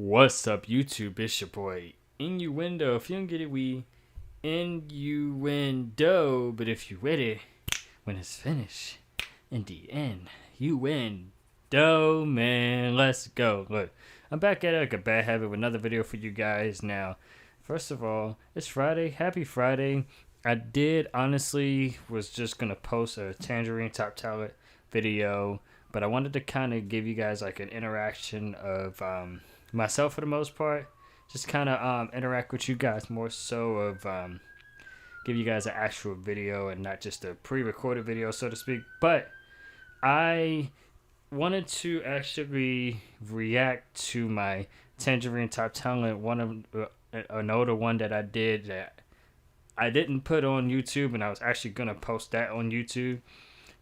What's up, YouTube? It's your boy Innuendo. If you don't get it, we innuendo. But if you with it, when it's finished, in the end, you win. Dough, man. Let's go. Look, I'm back at it like a bad habit with another video for you guys now. First of all, it's Friday. Happy Friday. I did honestly was just gonna post a Tangerine Top Talent video, but I wanted to kind of give you guys like an interaction of myself for the most part, just kind of interact with you guys more so of give you guys an actual video and not just a pre-recorded video, so to speak. But I wanted to actually react to my Tangerine Top Talent, one of an older one that I did that I didn't put on YouTube, and I was actually gonna post that on YouTube,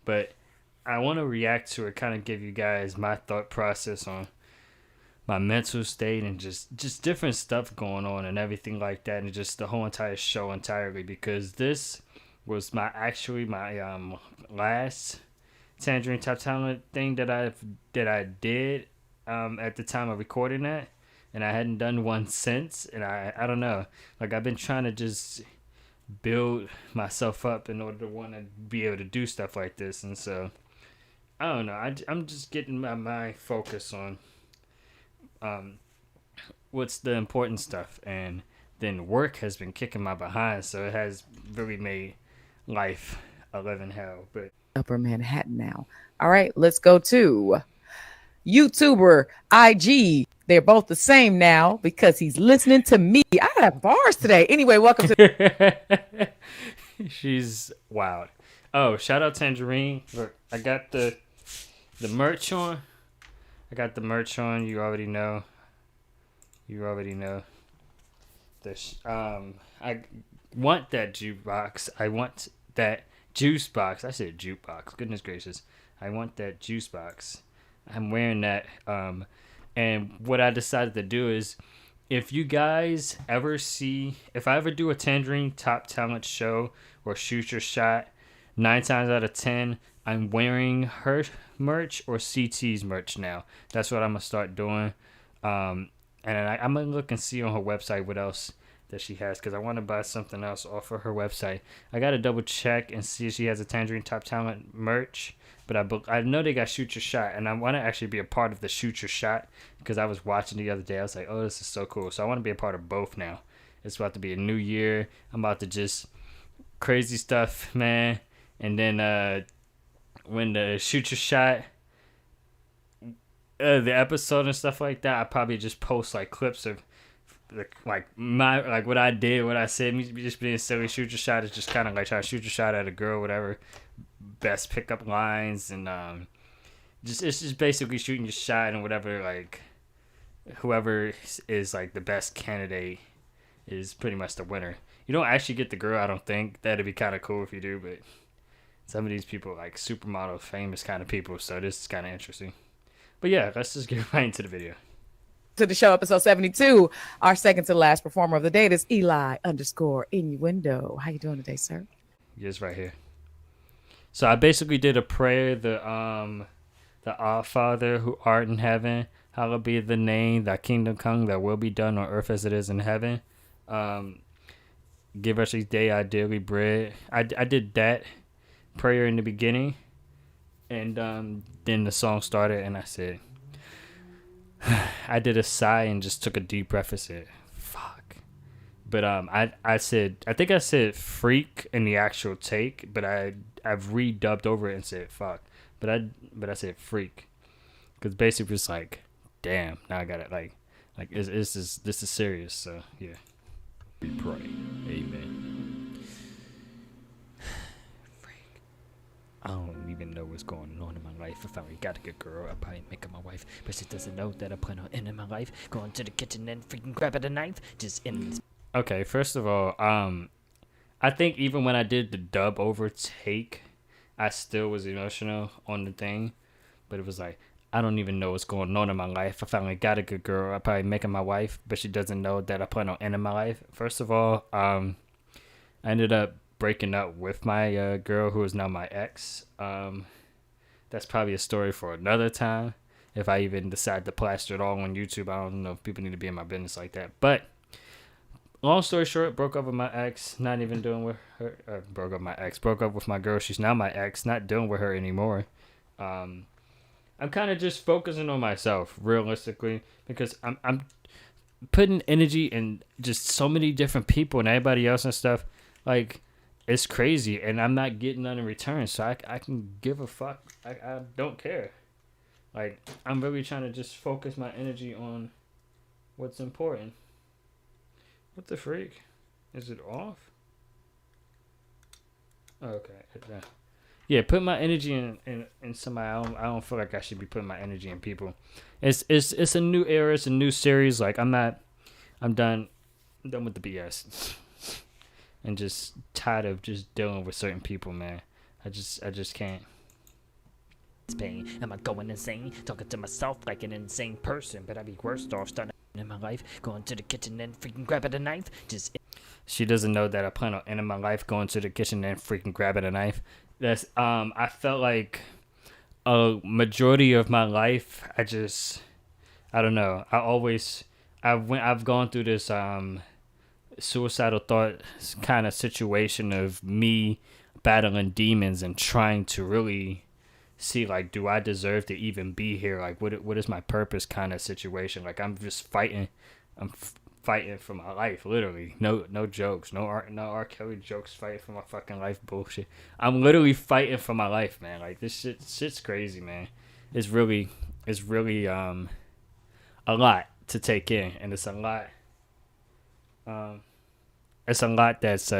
but I want to react to it, kind of give you guys my thought process on my mental state and just different stuff going on and everything like that, and just the whole entire show entirely, because this was my last Tangerine Top Talent thing that I did at the time of recording that, and I hadn't done one since, and I don't know, like I've been trying to just build myself up in order to want to be able to do stuff like this, and so I don't know, I'm just getting my mind focused on what's the important stuff, and then work has been kicking my behind, so it has really made life a living hell. But Upper Manhattan now. All right, let's go to YouTuber IG. They're both the same now because he's listening to me. I have bars today. Anyway, welcome to she's wild. Oh, shout out Tangerine. Look, I got the merch on. You already know. This I want that jukebox. I want that juice box. I said jukebox. Goodness gracious. I want that juice box. I'm wearing that. And what I decided to do is, if you guys ever see, if I ever do a Tangerine Top Talent show or shoot your shot, 9 times out of 10, I'm wearing her merch or CT's merch now. That's what I'm gonna start doing. And I'm gonna look and see on her website what else that she has, because I want to buy something else off of her website. I gotta double check and see if she has a Tangerine Top Talent merch. But I know they got Shoot Your Shot, and I want to actually be a part of the Shoot Your Shot, because I was watching the other day. I was like, oh, this is so cool. So I want to be a part of both now. It's about to be a new year. I'm about to just crazy stuff, man. And then when the Shoot Your Shot, the episode and stuff like that, I probably just post like clips of like what I did, what I said, me just being silly. Shoot Your Shot is just kind of like trying to shoot your shot at a girl, whatever. Best pickup lines, and it's just basically shooting your shot, and whatever, like whoever is like the best candidate is pretty much the winner. You don't actually get the girl, I don't think. That'd be kind of cool if you do, but some of these people are like supermodel famous kind of people, so this is kind of interesting. But yeah, let's just get right into the video. to the show, episode 72. Our second to last performer of the day is Eli_Innuendo. How you doing today, sir? Yes, right here. So I basically did a prayer, the Our Father who art in heaven, hallowed be the name, thy kingdom come, thy will be done on earth as it is in heaven. Give us each day our daily bread. I did that prayer in the beginning, and then the song started, and I said, I did a sigh and just took a deep breath and said, fuck. But I think I said freak in the actual take, but I've redubbed over it and said fuck. But I said freak, because basically it's like, damn, now I got it, like this is serious. So yeah, we pray, amen. Freak. I don't even know what's going on in my life. If I got a good girl, I'll probably make her my wife, but she doesn't know that I plan on ending my life, going to the kitchen and freaking grabbing a knife, just in this. Okay, first of all, I think even when I did the dub over take, I still was emotional on the thing, but it was like, I don't even know what's going on in my life. I finally got a good girl, I'll probably make her my wife, but she doesn't know that I plan on ending my life. First of all, I ended up breaking up with my girl, who is now my ex. That's probably a story for another time. if I even decide to plaster it all on YouTube. I don't know if people need to be in my business like that. But long story short, broke up with my ex, not even doing with her. Broke up with my girl. She's now my ex, not dealing with her anymore. I'm kind of just focusing on myself, realistically, because I'm putting energy in just so many different people and everybody else and stuff. Like, it's crazy, and I'm not getting none in return, so I can give a fuck. I don't care. Like, I'm really trying to just focus my energy on what's important. What the freak? Is it off? Oh, okay. Yeah, put my energy in somebody. I don't feel like I should be putting my energy in people. It's a new era. It's a new series. Like, I'm done with the BS. And just tired of just dealing with certain people, man. I just can't. Pain. Am I going insane? Talking to myself like an insane person, but I'd be worse off starting in my life, going to the kitchen and freaking grabbing a knife. She doesn't know that I plan on ending my life, going to the kitchen and freaking grabbing a knife. That's I felt like a majority of my life, I don't know. I've gone through this suicidal thought kind of situation of me battling demons and trying to really see, like, do I deserve to even be here? Like, what is my purpose kind of situation? Like, I'm just fighting. I'm fighting for my life, literally. No jokes. No R. Kelly jokes. Fighting for my fucking life bullshit. I'm literally fighting for my life, man. Like, this shit's crazy, man. It's really a lot to take in, and it's a lot. It's a lot that's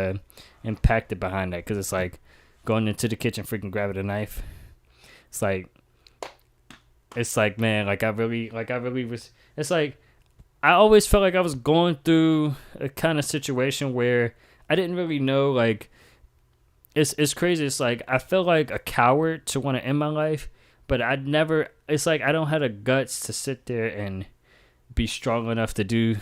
impacted behind that, because it's like going into the kitchen, freaking grabbing a knife. It's like, man, like I really was. It's like I always felt like I was going through a kind of situation where I didn't really know. Like, it's crazy. It's like I felt like a coward to want to end my life, but I'd never. It's like I don't have the guts to sit there and be strong enough to be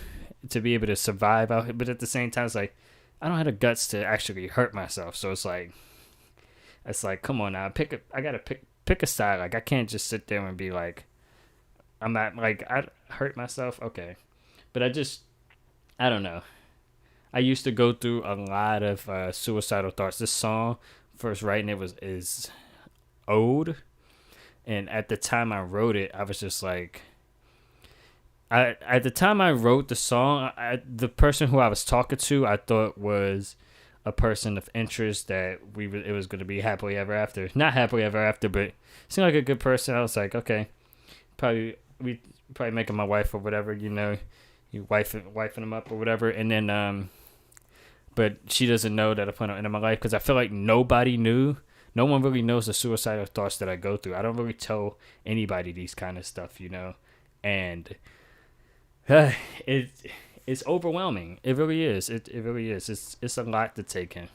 able to survive out. But at the same time, it's like I don't have the guts to actually hurt myself. So it's like come on now, I gotta pick a side. Like, I can't just sit there and be like, I'm not, like, I hurt myself. Okay. But I don't know. I used to go through a lot of suicidal thoughts. This song, first writing it is old. And at the time I wrote it, I was just like, at the time I wrote the song, the person who I was talking to, I thought was a person of interest that it was going to be happily ever after. Not happily ever after, but seemed like a good person. I was like, okay, probably making my wife or whatever, you wifing them up or whatever. And then, but she doesn't know that I plan on ending my life, because I feel like nobody knew. No one really knows the suicidal thoughts that I go through. I don't really tell anybody these kind of stuff, and it's overwhelming. It really is. It really is. It's a lot to take in.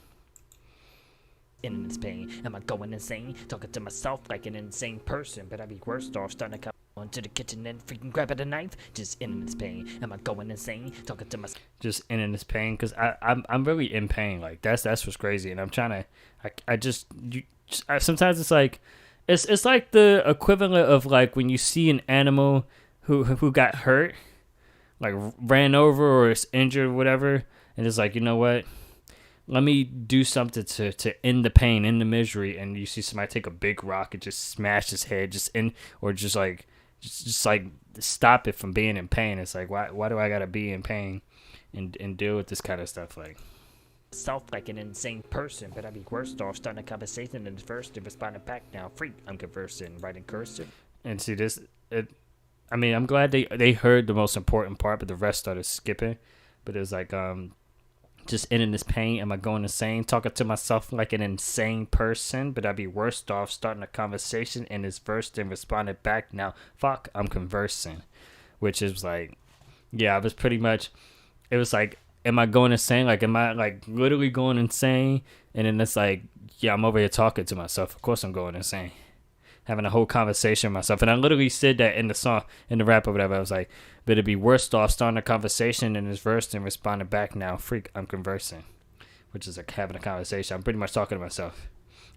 In this pain. Am I going insane? Talking to myself like an insane person, but I'd be worse off starting to come into the kitchen and freaking grabbing a knife. Just in this pain. Am I going insane? Talking to myself. Just in this pain, because I'm really in pain. Like, that's what's crazy, and I'm trying to. Sometimes it's like, it's like the equivalent of like when you see an animal who got hurt, like ran over or is injured or whatever, and it's like, you know what? Let me do something to end the pain, end the misery, and you see somebody take a big rock and just smash his head, just stop it from being in pain. It's like, why do I gotta be in pain and deal with this kind of stuff? Like, self like an insane person, but I'd be worse off starting a conversation and first and responding back now. Freak, I'm conversing, writing cursive. And see this, I mean, I'm glad they heard the most important part, but the rest started skipping. But it was like, just ending this pain. Am I going insane? Talking to myself like an insane person, but I'd be worse off starting a conversation in this verse than responding back now. Fuck, I'm conversing. Which is like, yeah, I was pretty much, it was like, am I going insane? Like, am I like literally going insane? And then it's like, yeah, I'm over here talking to myself. Of course I'm going insane. Having a whole conversation with myself. And I literally said that in the song, in the rap or whatever. I was like, but it'd be worse off starting a conversation in this verse than responding back now. Freak, I'm conversing. Which is like having a conversation. I'm pretty much talking to myself.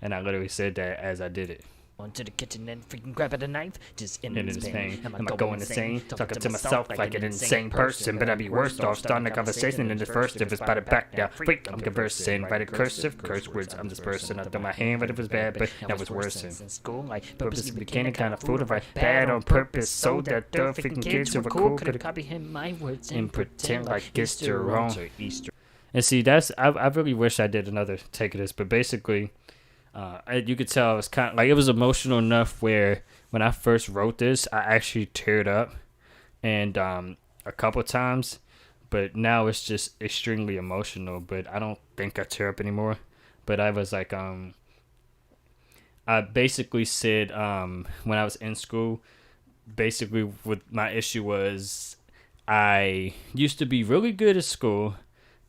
And I literally said that as I did it. Onto the kitchen and freaking grab at a knife. Just in In his his pain. pain. Am I going insane? Talking to myself like an insane person. But I'd be worse off starting a conversation in the first if it's by the back down. Freak, I'm conversing. Write a cursive, curse words, I'm dispersing. I throw my hand, but it was bad, but that was worse. In school, like Purposely became kind of fool if I bad on purpose. So that the freaking kids who were cool could copy him my words and pretend like it's their wrong. And see, that's I really wish I did another take of this, but basically, you could tell I was kind of like, it was emotional enough where when I first wrote this, I actually teared up, and a couple times, but now it's just extremely emotional. But I don't think I tear up anymore. But I was like, I basically said when I was in school, basically what my issue was, I used to be really good at school.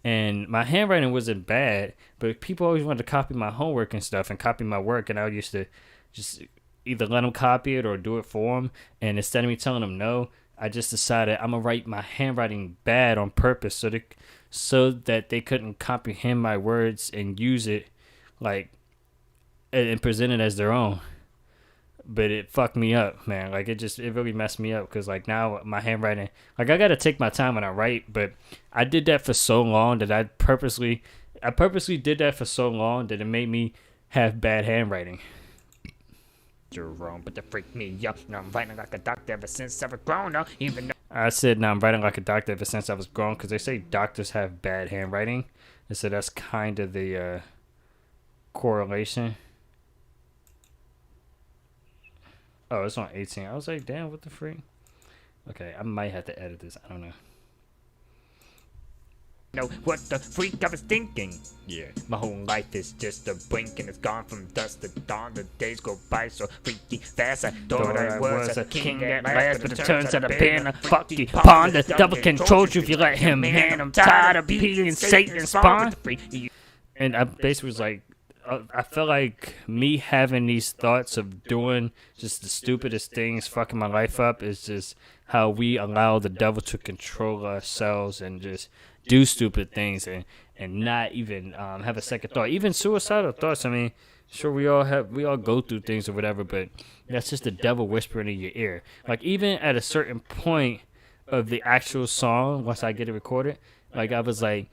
And my handwriting wasn't bad, but people always wanted to copy my homework and stuff and copy my work. And I used to just either let them copy it or do it for them. And instead of me telling them no, I just decided I'm going to write my handwriting bad on purpose so that they couldn't comprehend my words and use it like and present it as their own. But it fucked me up, man. Like, it really messed me up because, like, now my handwriting, like, I got to take my time when I write, but I did that for so long that I purposely did that for so long that it made me have bad handwriting. You're wrong, but to freak me up. Now I'm writing like a doctor ever since I was grown up, even though I said, now I'm writing like a doctor ever since I was grown because they say doctors have bad handwriting. And so that's kind of the correlation. Oh, it's on 18. I was like, damn, what the freak? Okay, I might have to edit this. I don't know. know what the freak I was thinking. Yeah, my whole life is just a blink and it's gone from dusk to dawn. The days go by so freaky fast. I thought I was a king at last, but it turns out I've been a fucky pawn. The devil controls you if you let him in. I'm tired of being Satan's spawn. And I basically was like, I feel like me having these thoughts of doing just the stupidest things, fucking my life up, is just how we allow the devil to control ourselves and just do stupid things and not even have a second thought. Even suicidal thoughts. I mean, sure, we all go through things or whatever, but that's just the devil whispering in your ear. Like, even at a certain point of the actual song, once I get it recorded, like, I was like,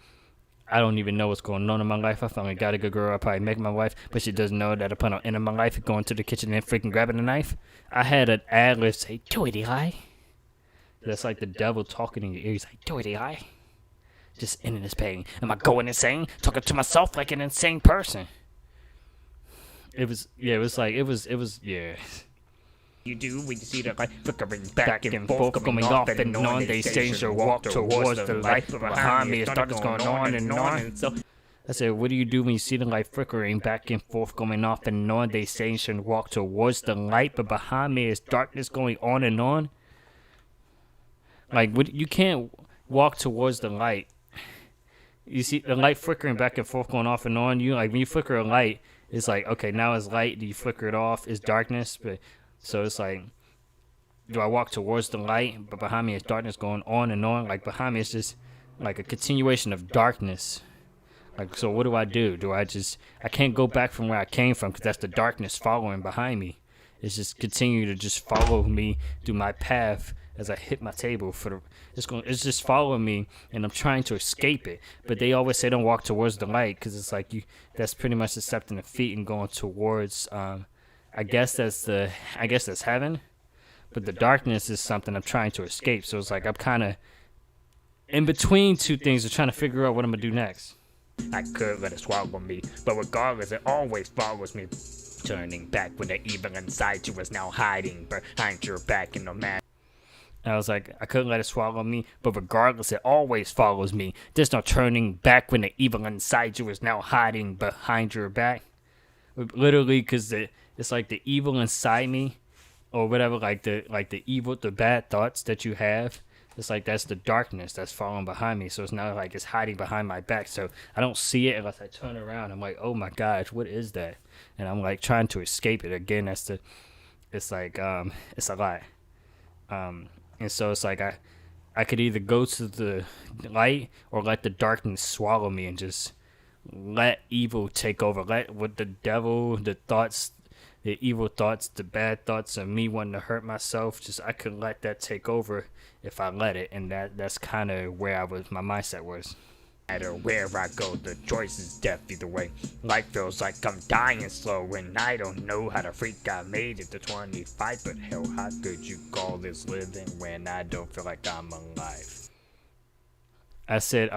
I don't even know what's going on in my life. I finally got a good girl. I probably make my wife, but she doesn't know that I plan on ending my life and going to the kitchen and freaking grabbing a knife. I had an ad-lib say, "Do it, Eli." That's like the devil talking in your ear. He's like, "Do it, Eli." Just ending this pain. Am I going insane? Talking to myself like an insane person. It was, yeah. You do when you see the light flickering back and forth, coming off and on. They change your walk towards the light, but behind me it's darkness going on and on. And so I said, what do you do when you see the light flickering back and forth, going off and on? They say you should walk towards the light, but behind me is darkness going on and on. Like, you can't walk towards the light. You see the light flickering back and forth, going off and on. You like when you flicker a light, it's like, okay, now it's light. Do you flicker it off? It's darkness, but so it's like, do I walk towards the light, but behind me is darkness going on and on? Like, behind me is just like a continuation of darkness. Like, so what do? I can't go back from where I came from because that's the darkness following behind me. It's just continue to just follow me through my path as I hit my table it's just following me, and I'm trying to escape it. But they always say don't walk towards the light because it's like that's pretty much accepting the feet and going towards I guess that's heaven, but the darkness is something I'm trying to escape. So it's like I'm kind of in between two things of trying to figure out what I'm gonna do next. I could let it swallow me, but regardless, it always follows me. Turning back when the evil inside you is now hiding behind your back in no matter. I was like, I couldn't let it swallow me, but regardless, it always follows me. There's no turning back when the evil inside you is now hiding behind your back. Literally, because it's like the evil inside me, or whatever, like the evil, the bad thoughts that you have. It's like that's the darkness that's following behind me. So it's not like it's hiding behind my back. So I don't see it unless I turn around. I'm like, oh my gosh, what is that? And I'm like trying to escape it. Again, it's a lot. And so it's like I could either go to the light or let the darkness swallow me and just let evil take over. Let what the devil, the thoughts the evil thoughts, the bad thoughts of me wanting to hurt myself, just I couldn't let that take over if I let it, and that's kind of where my mindset was. No matter where I go, the choice is death either way. Life feels like I'm dying slow, and I don't know how to freak I made it to 25. But hell, how could you call this living when I don't feel like I'm alive? I said,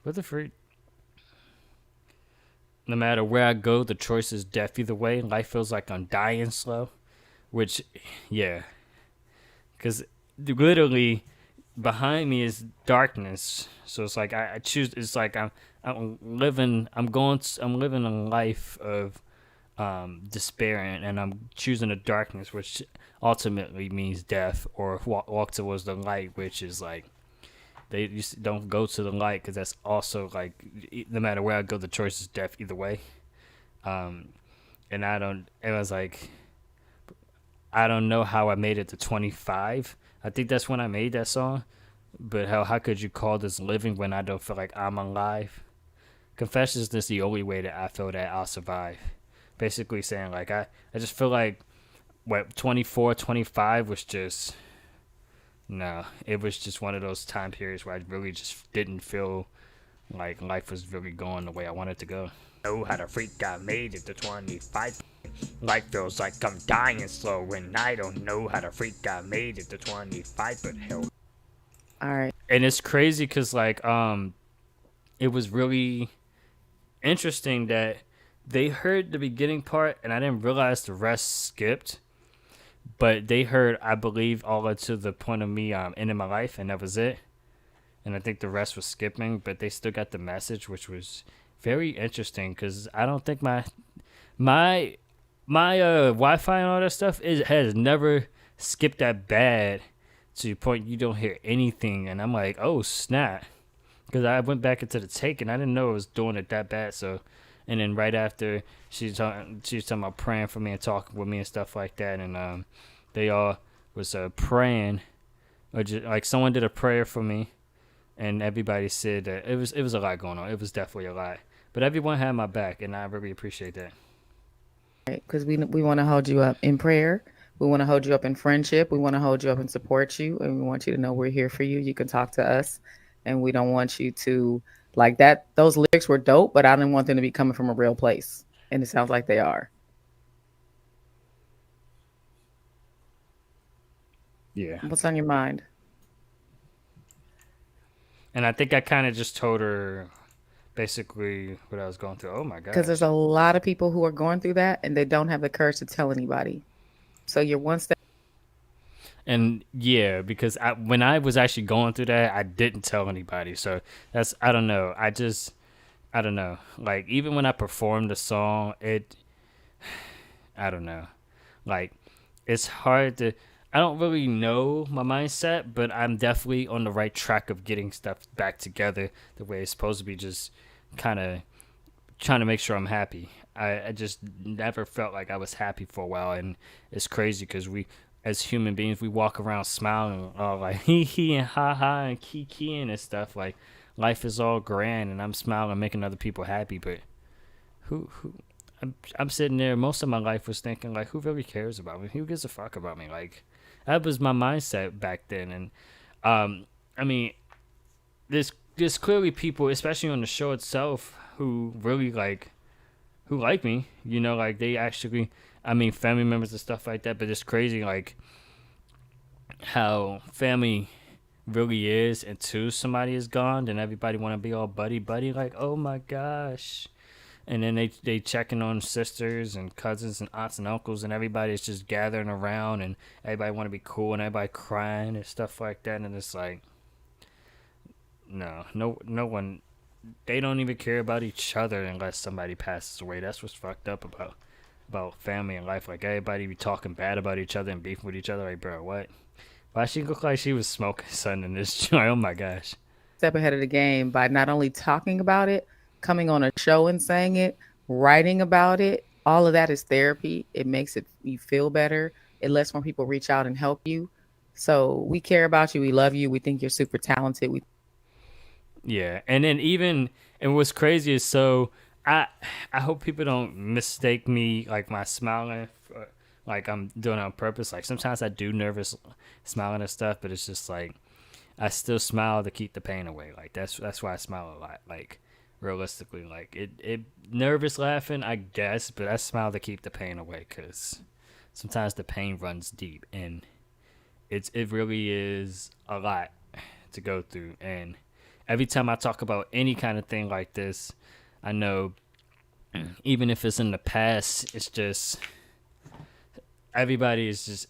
what the freak? No matter where I go, the choice is death either way. Life feels like I'm dying slow, which, yeah, because literally behind me is darkness. So it's like I choose. It's like I'm living. I'm living a life of despair, and I'm choosing the darkness, which ultimately means death, or walk towards the light, which is like they just don't go to the light, because that's also like no matter where I go, the choice is death either way. And I don't. It was like I don't know how I made it to 25. I think that's when I made that song. But how could you call this living when I don't feel like I'm alive? Confessions is the only way that I feel that I'll survive. Basically saying like I just feel like 24, 25 was just no. It was just one of those time periods where I really just didn't feel like life was really going the way I wanted to go. Know how to freak I made it to 25. Life feels like I'm dying slow, and I don't know how to freak I made it to 25. But hell. All right. And it's crazy because like it was really interesting that they heard the beginning part and I didn't realize the rest skipped, but they heard, I believe, all the way to the point of me ending my life, and that was it. And I think the rest was skipping, but they still got the message, which was very interesting because I don't think my Wi-Fi and all that stuff has never skipped that bad to the point you don't hear anything. And I'm like, oh snap, because I went back into the take and I didn't know it was doing it that bad. So, and then right after she was talking about praying for me and talking with me and stuff like that, and they all was praying, or just like someone did a prayer for me, and everybody said that it was a lot going on. It was definitely a lot, but everyone had my back, and I really appreciate that. Because we want to hold you up in prayer. We want to hold you up in friendship. We want to hold you up and support you. And we want you to know we're here for you. You can talk to us. And we don't want you to like that. Those lyrics were dope, but I didn't want them to be coming from a real place. And it sounds like they are. Yeah. What's on your mind? And I think I kind of just told her basically what I was going through. Oh my God. Because there's a lot of people who are going through that and they don't have the courage to tell anybody. So you're one step. And yeah, because when I was actually going through that, I didn't tell anybody. So that's, I don't know. I don't know. Like, even when I performed the song, I don't know. Like, it's hard to, I don't really know my mindset, but I'm definitely on the right track of getting stuff back together the way it's supposed to be, just kind of trying to make sure I'm happy. I just never felt like I was happy for a while, and it's crazy because we, as human beings, we walk around smiling, all like hee hee and ha ha and kiki and stuff. Like, life is all grand, and I'm smiling, making other people happy. But who? I'm sitting there. Most of my life was thinking like, who really cares about me? Who gives a fuck about me? Like, that was my mindset back then. And I mean, there's clearly people, especially on the show itself, who really like me, you know, like they actually, I mean, family members and stuff like that. But it's crazy, like how family really is until somebody is gone, then everybody want to be all buddy like, oh my gosh. And then they checking on sisters and cousins and aunts and uncles, and everybody's just gathering around, and everybody want to be cool, and everybody crying and stuff like that. And it's like, no one, they don't even care about each other unless somebody passes away. That's what's fucked up about family and life. Like, everybody be talking bad about each other and beefing with each other. Like, bro, what? Why she look like she was smoking something in this joint? Oh my gosh. Step ahead of the game by not only talking about it, coming on a show and saying it, writing about it. All of that is therapy. It makes you feel better. It lets more people reach out and help you. So we care about you. We love you. We think you're super talented. Yeah, and then even, and what's crazy is, so I hope people don't mistake me like my smiling for, like I'm doing it on purpose. Like sometimes I do nervous smiling and stuff, but it's just like I still smile to keep the pain away. Like that's why I smile a lot. Like realistically, like it nervous laughing, I guess, but I smile to keep the pain away because sometimes the pain runs deep and it really is a lot to go through. And every time I talk about any kind of thing like this, I know even if it's in the past, it's just everybody is just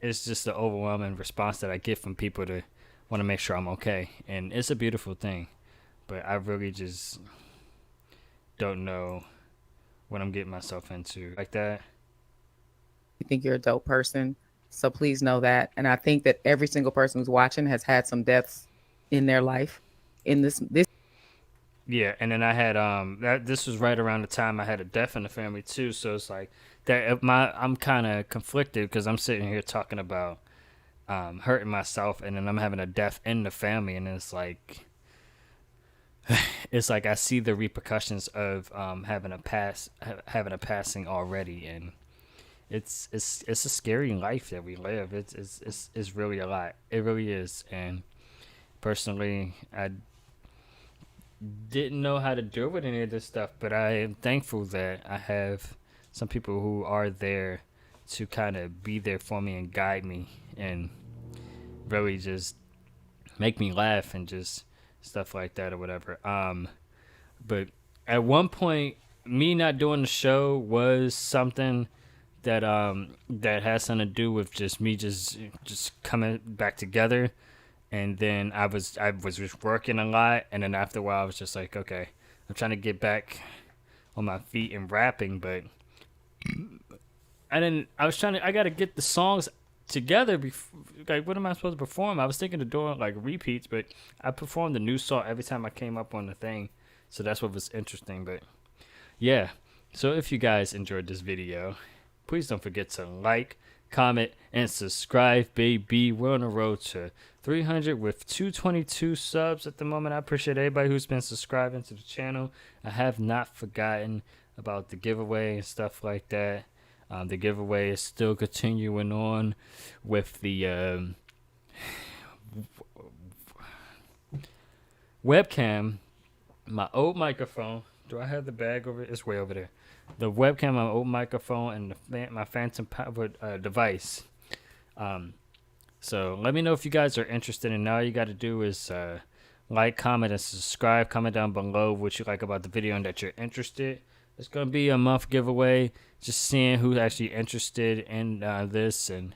it's just the overwhelming response that I get from people to want to make sure I'm okay, and it's a beautiful thing. But I really just don't know what I'm getting myself into like that. You think you're a dope person, so please know that. And I think that every single person who's watching has had some deaths in their life. In this Yeah, and then I had this was right around the time I had a death in the family too, so it's like that I'm kind of conflicted because I'm sitting here talking about hurting myself, and then I'm having a death in the family, and it's like I see the repercussions of having a passing already, and it's a scary life that we live. It's really a lot. It really is, and personally, I didn't know how to deal with any of this stuff, but I am thankful that I have some people who are there to kind of be there for me and guide me and really just make me laugh and just stuff like that or whatever. But at one point, me not doing the show was something that that has something to do with just me just coming back together. And then I was just working a lot, and then after a while I was just like, okay, I'm trying to get back on my feet and rapping, but I got to get the songs together before, like, what am I supposed to perform? I was thinking of doing like repeats, but I performed the new song every time I came up on the thing, so that's what was interesting. But yeah, so if you guys enjoyed this video, please don't forget to like, comment, and subscribe, baby. We're on the road to 300 with 222 subs at the moment. I appreciate everybody who's been subscribing to the channel. I have not forgotten about the giveaway and stuff like that. The giveaway is still continuing on with the webcam, my old microphone. Do I have the bag over? It's way over there. The webcam, my old microphone, and my phantom powered device. So let me know if you guys are interested, and all you got to do is like, comment, and subscribe. Comment down below what you like about the video and that you're interested. It's going to be a month giveaway, just seeing who's actually interested in this, and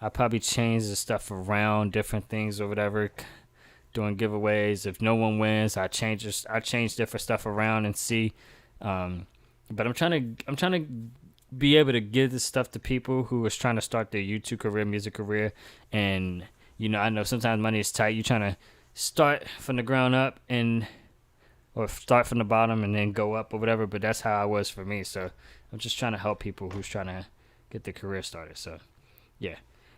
I'll probably change the stuff around, different things or whatever, doing giveaways. If no one wins, I change different stuff around and see. But I'm trying to be able to give this stuff to people who is trying to start their YouTube career, music career, and I know sometimes money is tight. You're trying to start from the ground up or start from the bottom and then go up or whatever, but that's how it was for me. So I'm just trying to help people who's trying to get their career started. So yeah,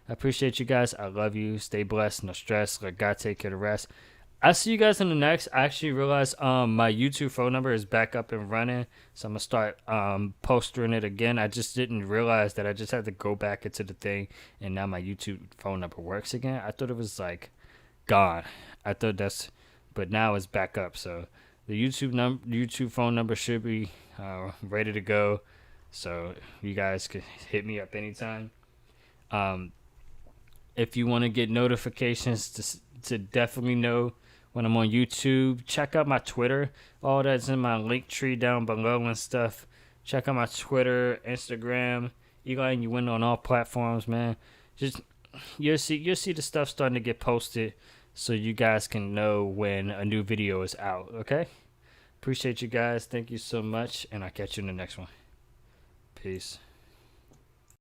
I appreciate you guys. I love you. Stay blessed. No stress. Let God take care of the rest. I'll see you guys in the next. I actually realized my YouTube phone number is back up and running, so I'm gonna start posting it again. I just didn't realize that I just had to go back into the thing, and now my YouTube phone number works again. I thought it was like gone. But now it's back up. So the YouTube phone number should be ready to go, so you guys can hit me up anytime. If you want to get notifications to definitely know when I'm on YouTube, check out my Twitter. All that's in my link tree down below and stuff. Check out my Twitter, Instagram, Eli Innuendo on all platforms, man. Just you'll see the stuff starting to get posted, so you guys can know when a new video is out. Okay? Appreciate you guys. Thank you so much, and I'll catch you in the next one. Peace.